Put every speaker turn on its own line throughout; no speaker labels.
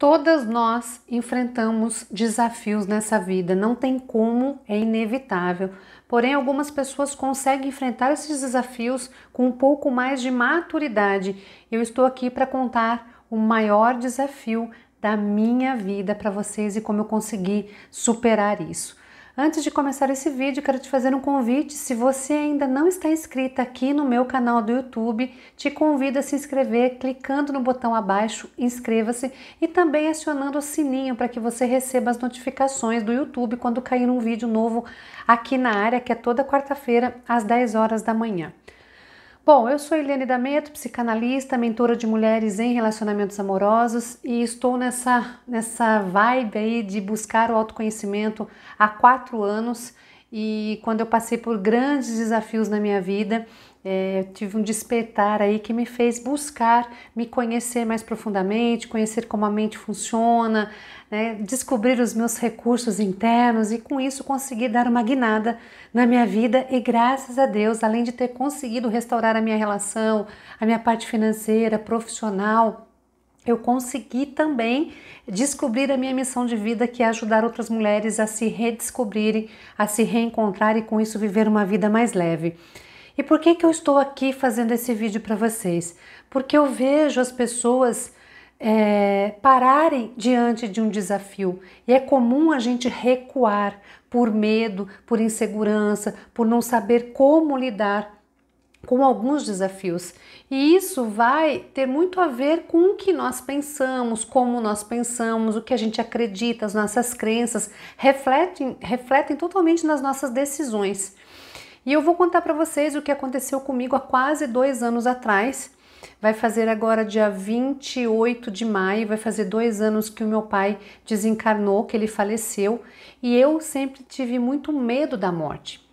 Todas nós enfrentamos desafios nessa vida, não tem como, é inevitável. Porém, algumas pessoas conseguem enfrentar esses desafios com um pouco mais de maturidade. Eu estou aqui para contar o maior desafio da minha vida para vocês e como eu consegui superar isso. Antes de começar esse vídeo, quero te fazer um convite. Se você ainda não está inscrita aqui no meu canal do YouTube, te convido a se inscrever clicando no botão abaixo, inscreva-se e também acionando o sininho para que você receba as notificações do YouTube quando cair um vídeo novo aqui na área, que é toda quarta-feira às 10 horas da manhã. Bom, eu sou Eliane D'Ameto, psicanalista, mentora de mulheres em relacionamentos amorosos e estou nessa vibe aí de buscar o autoconhecimento há 4 anos e quando eu passei por grandes desafios na minha vida, tive um despertar aí que me fez buscar me conhecer mais profundamente, conhecer como a mente funciona, né, descobrir os meus recursos internos e com isso conseguir dar uma guinada na minha vida e graças a Deus, além de ter conseguido restaurar a minha relação, a minha parte financeira, profissional, eu consegui também descobrir a minha missão de vida, que é ajudar outras mulheres a se redescobrirem, a se reencontrar e com isso viver uma vida mais leve. E por que eu estou aqui fazendo esse vídeo para vocês? Porque eu vejo as pessoas pararem diante de um desafio e é comum a gente recuar por medo, por insegurança, por não saber como lidar com alguns desafios. E isso vai ter muito a ver com o que nós pensamos, como nós pensamos, o que a gente acredita, as nossas crenças, refletem totalmente nas nossas decisões. E eu vou contar para vocês o que aconteceu comigo há quase 2 anos atrás. Vai fazer agora dia 28 de maio, vai fazer 2 anos que o meu pai desencarnou, que ele faleceu. E eu sempre tive muito medo da morte.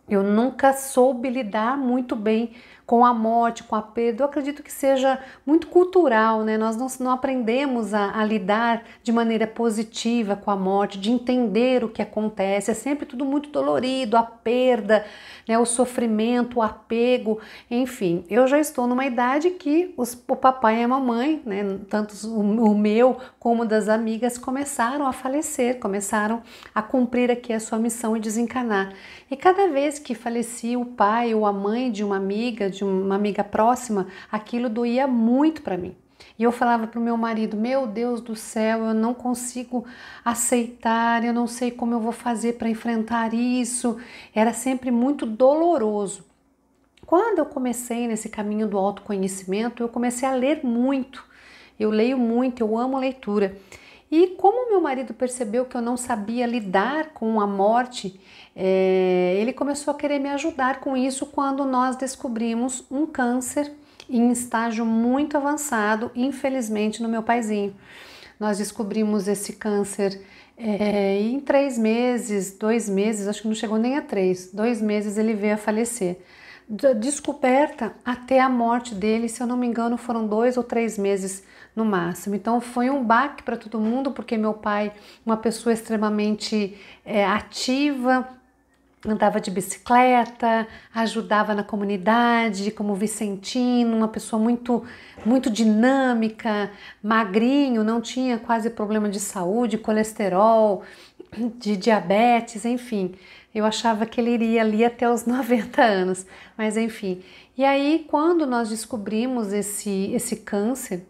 Eu nunca soube lidar muito bem com a morte, com a perda. Eu acredito que seja muito cultural, né? Nós não aprendemos a lidar de maneira positiva com a morte, de entender o que acontece. É sempre tudo muito dolorido, a perda, né? O sofrimento, o apego, enfim. Eu já estou numa idade que o papai e a mamãe, né? Tanto o meu como das amigas, começaram a falecer, começaram a cumprir aqui a sua missão e desencarnar. E cada vez que falecia o pai ou a mãe de uma amiga próxima, aquilo doía muito para mim. E eu falava para o meu marido, meu Deus do céu, eu não consigo aceitar, eu não sei como eu vou fazer para enfrentar isso. Era sempre muito doloroso. Quando eu comecei nesse caminho do autoconhecimento, eu comecei a ler muito. Eu leio muito, eu amo leitura. E como meu marido percebeu que eu não sabia lidar com a morte, ele começou a querer me ajudar com isso quando nós descobrimos um câncer em estágio muito avançado, infelizmente, no meu paizinho. Nós descobrimos esse câncer em 3 meses, 2 meses, acho que não chegou nem a 3, 2 meses ele veio a falecer. Da descoberta até a morte dele, se eu não me engano, foram 2 ou 3 meses no máximo. Então foi um baque para todo mundo, porque meu pai, uma pessoa extremamente ativa, andava de bicicleta, ajudava na comunidade, como Vicentino, uma pessoa muito dinâmica, magrinho, não tinha quase problema de saúde, colesterol, de diabetes, enfim. Eu achava que ele iria ali até os 90 anos, mas enfim. E aí, quando nós descobrimos esse câncer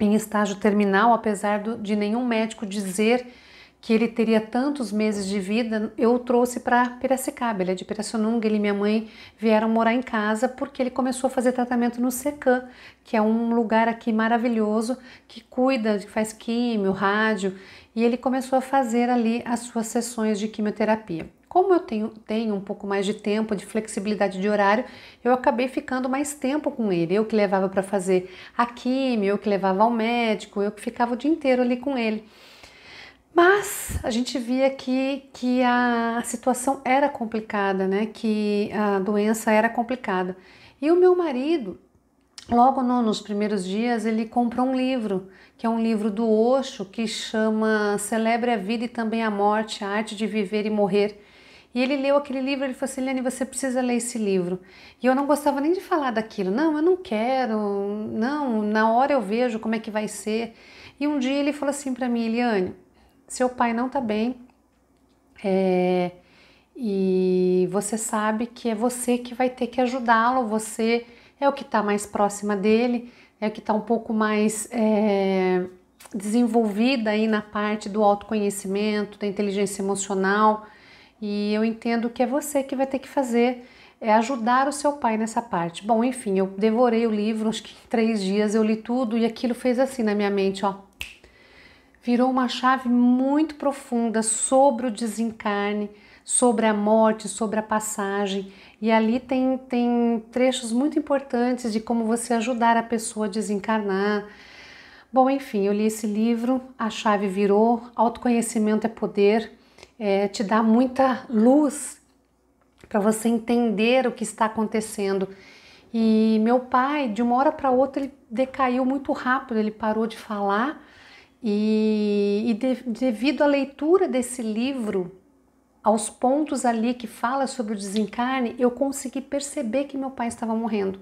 em estágio terminal, apesar de nenhum médico dizer que ele teria tantos meses de vida, eu o trouxe para Piracicaba, ele é de Pirassununga, ele e minha mãe vieram morar em casa porque ele começou a fazer tratamento no SECAM, que é um lugar aqui maravilhoso, que cuida, que faz químio, rádio, e ele começou a fazer ali as suas sessões de quimioterapia. Como eu tenho um pouco mais de tempo, de flexibilidade de horário, eu acabei ficando mais tempo com ele. Eu que levava para fazer a quimio, eu que levava ao médico, eu que ficava o dia inteiro ali com ele. Mas a gente via que a situação era complicada, né? Que a doença era complicada. E o meu marido, logo nos primeiros dias, ele comprou um livro, que é um livro do Osho, que chama Celebre a Vida e Também a Morte, a Arte de Viver e Morrer. E ele leu aquele livro, ele falou assim, Eliane, você precisa ler esse livro. E eu não gostava nem de falar daquilo. Não, eu não quero, não, na hora eu vejo como é que vai ser. E um dia ele falou assim para mim: Eliane, seu pai não tá bem, e você sabe que é você que vai ter que ajudá-lo, você é o que está mais próxima dele, é o que está um pouco mais desenvolvida aí na parte do autoconhecimento, da inteligência emocional, e eu entendo que é você que vai ter que fazer, ajudar o seu pai nessa parte. Bom, enfim, eu devorei o livro, acho que em 3 dias eu li tudo e aquilo fez assim na minha mente, ó. Virou uma chave muito profunda sobre o desencarne, sobre a morte, sobre a passagem. E ali tem trechos muito importantes de como você ajudar a pessoa a desencarnar. Bom, enfim, eu li esse livro, a chave virou, autoconhecimento é poder, te dá muita luz para você entender o que está acontecendo. E meu pai, de uma hora para outra, ele decaiu muito rápido, ele parou de falar devido à leitura desse livro, aos pontos ali que fala sobre o desencarne, eu consegui perceber que meu pai estava morrendo.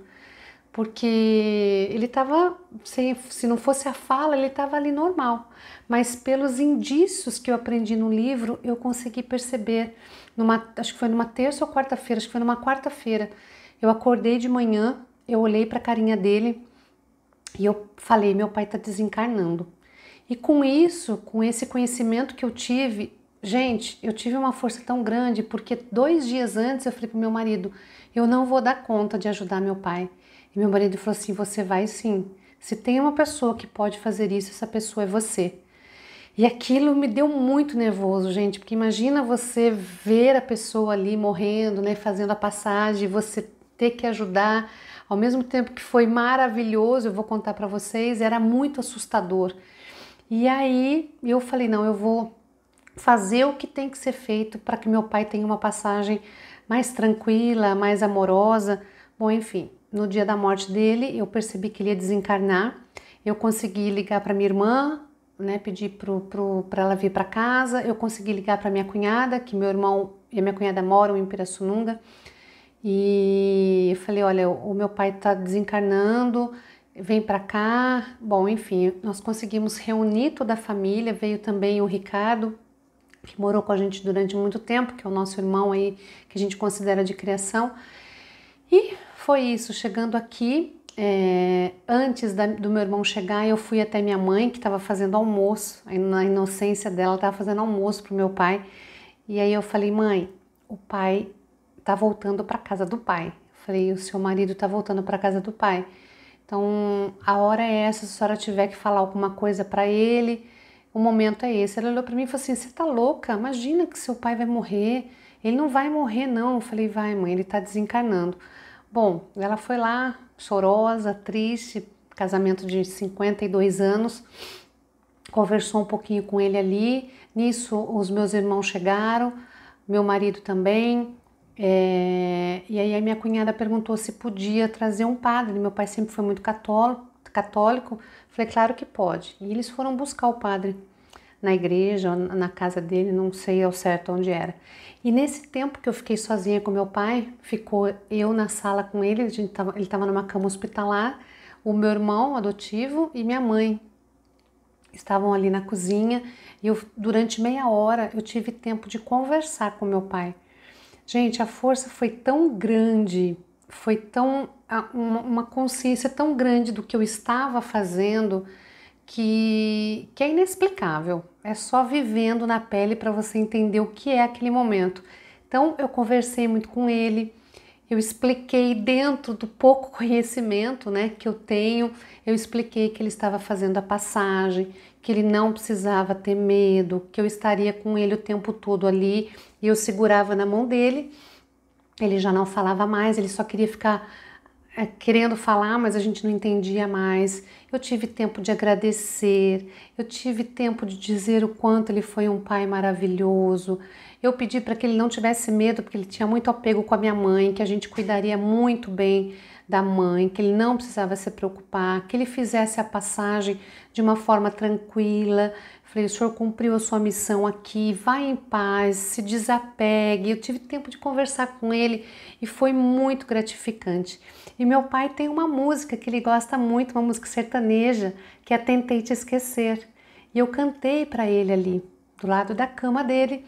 Porque ele estava, se não fosse a fala, ele estava ali normal. Mas pelos indícios que eu aprendi no livro, eu consegui perceber, acho que foi numa terça ou quarta-feira, acho que foi numa quarta-feira. Eu acordei de manhã, eu olhei para a carinha dele e eu falei, meu pai está desencarnando. E com isso, com esse conhecimento que eu tive, gente, eu tive uma força tão grande, porque 2 dias antes eu falei pro meu marido, eu não vou dar conta de ajudar meu pai. E meu marido falou assim, você vai sim. Se tem uma pessoa que pode fazer isso, essa pessoa é você. E aquilo me deu muito nervoso, gente, porque imagina você ver a pessoa ali morrendo, né, fazendo a passagem, você ter que ajudar, ao mesmo tempo que foi maravilhoso, eu vou contar para vocês, era muito assustador. E aí eu falei, não, eu vou fazer o que tem que ser feito para que meu pai tenha uma passagem mais tranquila, mais amorosa. Bom, enfim, no dia da morte dele, eu percebi que ele ia desencarnar. Eu consegui ligar para minha irmã, né, pedir para ela vir para casa. Eu consegui ligar para minha cunhada, que meu irmão e a minha cunhada moram em Pirassununga. E eu falei, olha, o meu pai está desencarnando, vem para cá. Bom, enfim, nós conseguimos reunir toda a família. Veio também o Ricardo, que morou com a gente durante muito tempo, que é o nosso irmão aí, que a gente considera de criação. E foi isso, chegando aqui, antes do meu irmão chegar, eu fui até minha mãe, que estava fazendo almoço, aí na inocência dela, estava fazendo almoço pro meu pai. E aí eu falei, mãe, o pai tá voltando para casa do pai. Eu falei, o seu marido tá voltando para casa do pai. Então, a hora é essa, se a senhora tiver que falar alguma coisa para ele, o momento é esse. Ela olhou para mim e falou assim, você tá louca? Imagina que seu pai vai morrer. Ele não vai morrer, não. Eu falei, vai, mãe, ele tá desencarnando. Bom, ela foi lá, chorosa, triste, casamento de 52 anos, conversou um pouquinho com ele ali. Nisso, os meus irmãos chegaram, meu marido também. E aí a minha cunhada perguntou se podia trazer um padre. Meu pai sempre foi muito católico. Falei, claro que pode. E eles foram buscar o padre na igreja, na casa dele, não sei ao certo onde era. E nesse tempo que eu fiquei sozinha com meu pai, ficou eu na sala com ele, ele estava numa cama hospitalar, o meu irmão adotivo e minha mãe estavam ali na cozinha, e durante meia hora eu tive tempo de conversar com meu pai. Gente, a força foi tão grande, foi uma consciência tão grande do que eu estava fazendo, que é inexplicável. É só vivendo na pele para você entender o que é aquele momento. Então eu conversei muito com ele, eu expliquei dentro do pouco conhecimento, né, que eu tenho, eu expliquei que ele estava fazendo a passagem, que ele não precisava ter medo, que eu estaria com ele o tempo todo ali, e eu segurava na mão dele. Ele já não falava mais, ele só queria ficar querendo falar, mas a gente não entendia mais. Eu tive tempo de agradecer, eu tive tempo de dizer o quanto ele foi um pai maravilhoso. Eu pedi para que ele não tivesse medo, porque ele tinha muito apego com a minha mãe, que a gente cuidaria muito bem da mãe, que ele não precisava se preocupar, que ele fizesse a passagem de uma forma tranquila. Falei, o senhor cumpriu a sua missão aqui, vai em paz, se desapegue. Eu tive tempo de conversar com ele e foi muito gratificante. E meu pai tem uma música que ele gosta muito, uma música sertaneja, que é Tentei Te Esquecer. E eu cantei para ele ali, do lado da cama dele.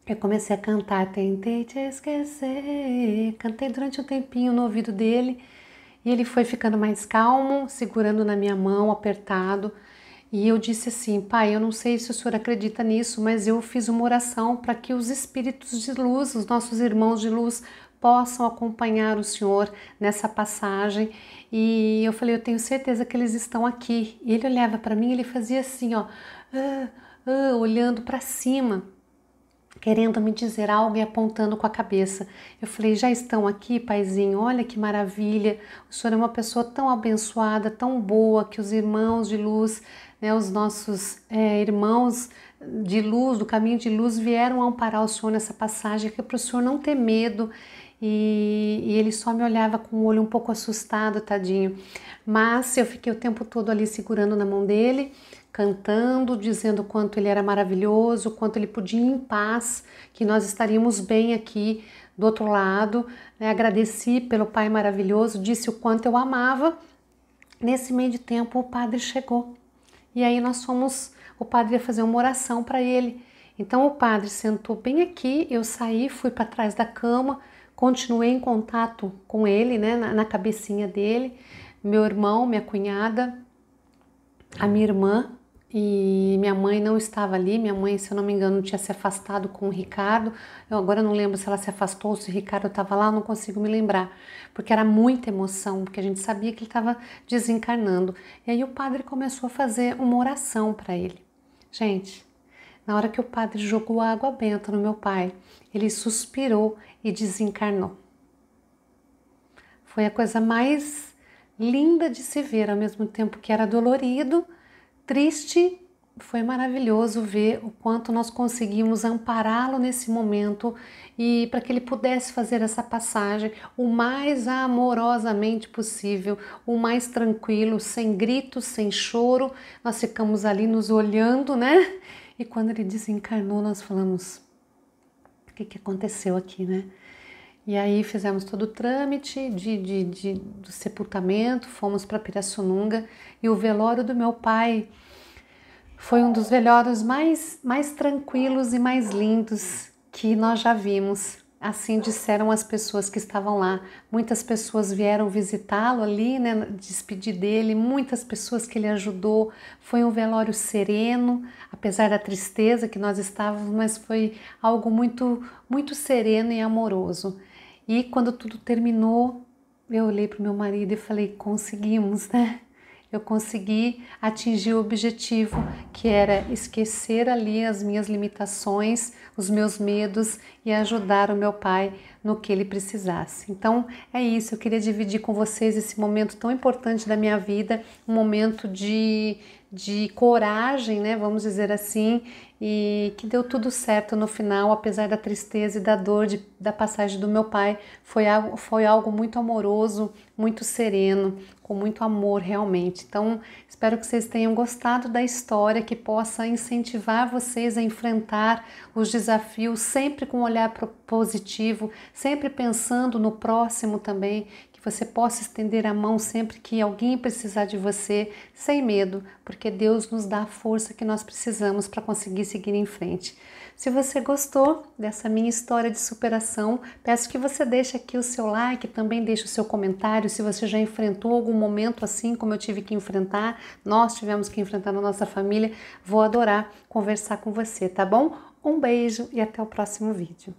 Eu comecei a cantar, tentei te esquecer. Cantei durante um tempinho no ouvido dele e ele foi ficando mais calmo, segurando na minha mão, apertado. E eu disse assim, pai, eu não sei se o senhor acredita nisso, mas eu fiz uma oração para que os espíritos de luz, os nossos irmãos de luz, possam acompanhar o senhor nessa passagem. E eu falei, eu tenho certeza que eles estão aqui. E ele olhava para mim, ele fazia assim, ó, olhando para cima, querendo me dizer algo e apontando com a cabeça. Eu falei, já estão aqui, paizinho? Olha que maravilha. O senhor é uma pessoa tão abençoada, tão boa, que os irmãos de luz, né, os nossos irmãos de luz, do caminho de luz, vieram amparar o senhor nessa passagem, que é para o senhor não ter medo. E ele só me olhava com o olho um pouco assustado, tadinho. Mas eu fiquei o tempo todo ali segurando na mão dele, cantando, dizendo o quanto ele era maravilhoso, o quanto ele podia ir em paz, que nós estaríamos bem aqui do outro lado, né? Agradeci pelo pai maravilhoso, disse o quanto eu amava. Nesse meio de tempo o padre chegou e aí o padre ia fazer uma oração para ele. Então o padre sentou bem aqui, eu saí, fui para trás da cama, continuei em contato com ele, né, na cabecinha dele, meu irmão, minha cunhada, a minha irmã, e minha mãe não estava ali. Minha mãe, se eu não me engano, tinha se afastado com o Ricardo. Eu agora não lembro se ela se afastou ou se o Ricardo estava lá, eu não consigo me lembrar, porque era muita emoção, porque a gente sabia que ele estava desencarnando. E aí o padre começou a fazer uma oração para ele. Gente, na hora que o padre jogou água benta no meu pai, ele suspirou e desencarnou. Foi a coisa mais linda de se ver, ao mesmo tempo que era dolorido, triste. Foi maravilhoso ver o quanto nós conseguimos ampará-lo nesse momento e para que ele pudesse fazer essa passagem o mais amorosamente possível, o mais tranquilo, sem gritos, sem choro. Nós ficamos ali nos olhando, né? E quando ele desencarnou, nós falamos, o que aconteceu aqui, né? E aí fizemos todo o trâmite do sepultamento, fomos para Pirassununga e o velório do meu pai foi um dos velórios mais tranquilos e mais lindos que nós já vimos. Assim disseram as pessoas que estavam lá. Muitas pessoas vieram visitá-lo ali, né, despedir dele, muitas pessoas que ele ajudou. Foi um velório sereno, apesar da tristeza que nós estávamos, mas foi algo muito, muito sereno e amoroso. E quando tudo terminou, eu olhei para o meu marido e falei, conseguimos, né? Eu consegui atingir o objetivo, que era esquecer ali as minhas limitações, os meus medos e ajudar o meu pai no que ele precisasse. Então é isso, eu queria dividir com vocês esse momento tão importante da minha vida, um momento de coragem, né, vamos dizer assim, e que deu tudo certo no final, apesar da tristeza e da dor da passagem do meu pai. Foi algo muito amoroso, muito sereno, com muito amor realmente. Então, espero que vocês tenham gostado da história, que possa incentivar vocês a enfrentar os desafios sempre com um olhar positivo, sempre pensando no próximo também, que você possa estender a mão sempre que alguém precisar de você, sem medo, porque Deus nos dá a força que nós precisamos para conseguir seguir em frente. Se você gostou dessa minha história de superação, peço que você deixe aqui o seu like, também deixe o seu comentário, se você já enfrentou algum momento assim como eu tive que enfrentar, nós tivemos que enfrentar na nossa família. Vou adorar conversar com você, tá bom? Um beijo e até o próximo vídeo.